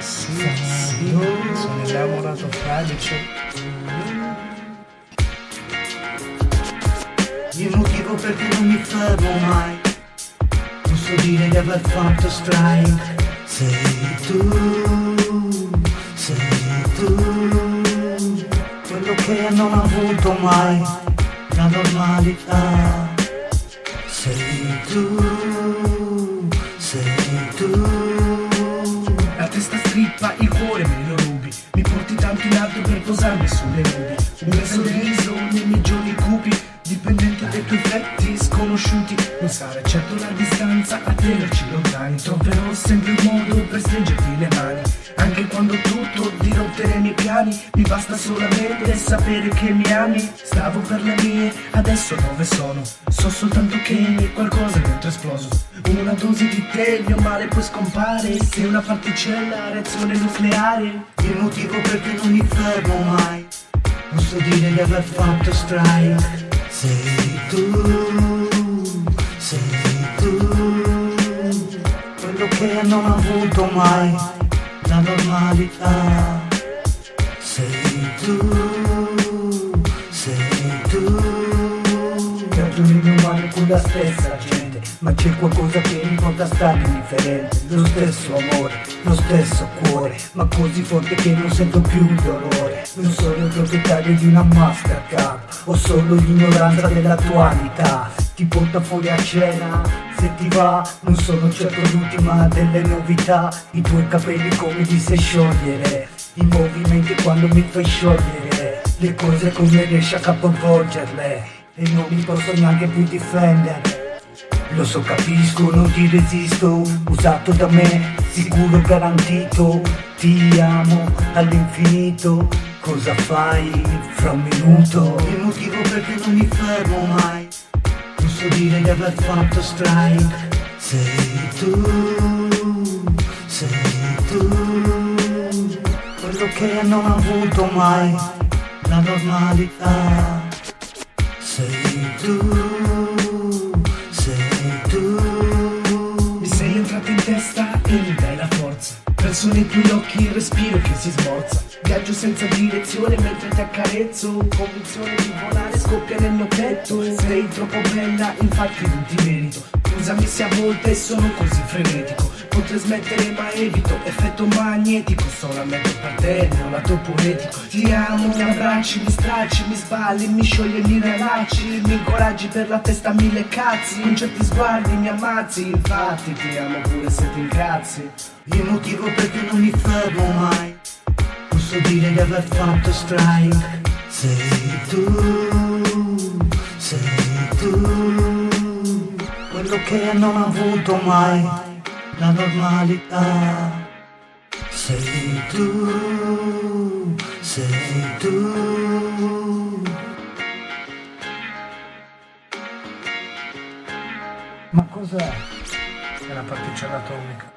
sì, sono innamorato fradicio. Il motivo perché non mi fermo mai, posso dire di aver fatto strike. Sei tu, quello che non ho avuto mai, la normalità. Sei tu, La testa strippa, il cuore me lo rubi, mi porti tanto in alto per posarmi sulle nubi. Un bel sorriso nei miei giorni cupi, dipendente dai tuoi effetti sconosciuti. Non sarà certo la distanza a tenerci lontani, troverò sempre un modo per stringerti le mani. Anche quando tutto dirotterei i miei piani, mi basta solamente sapere che mi ami. Stavo per le mie, adesso dove sono? So soltanto che qualcosa dentro è esploso. Una dose di te, il mio male poi scompare. Sei una particella, reazione nucleare. il motivo perché non mi fermo mai, posso dire di aver fatto strike. Sei tu, quello che non ho avuto mai, la normalità. Sei tu, perdono il mio male con la stessa gente, ma c'è qualcosa che mi porta a stare indifferente. Lo stesso amore, lo stesso cuore, ma così forte che non sento più il dolore. Non sono il proprietario di una Mastercard, ho solo l'ignoranza dell'attualità. Ti porta fuori a cena, se ti va, non sono certo l'ultima delle novità. I tuoi capelli come li sai sciogliere, i movimenti quando mi fai sciogliere, le cose come riesci a capovolgerle e non mi posso neanche più difendere. Lo so, capisco, non ti resisto, usato da me, sicuro garantito. Ti amo all'infinito, cosa fai fra un minuto? Il motivo perché non mi fermo mai, posso dire di aver fatto strike. Sei tu, quello che non ho avuto mai, la normalità. Sei tu. Mi sei entrata in testa e mi dai la forza. Perso nei tuoi occhi il respiro che si smorza. Viaggio senza direzione mentre ti accarezzo. Convinzione di volare scoppia nel mio petto. Sei troppo bella, infatti non ti merito. Scusami se a volte sono così frenetico. Potrei smettere ma evito, effetto magnetico. Solamente per te, il mio lato poetico. Ti amo, mi abbracci, mi stracci, mi sballi, mi sciogli e mi relacci. Mi incoraggi per la testa mille cazzi. Con certi sguardi mi ammazzi. Infatti ti amo pure se ti incazzi. Il motivo perché non mi fermo mai, posso dire di aver fatto strike. Sei tu, quello che non ho avuto mai, la normalità. Sei tu. Ma cos'è? È una particella atomica.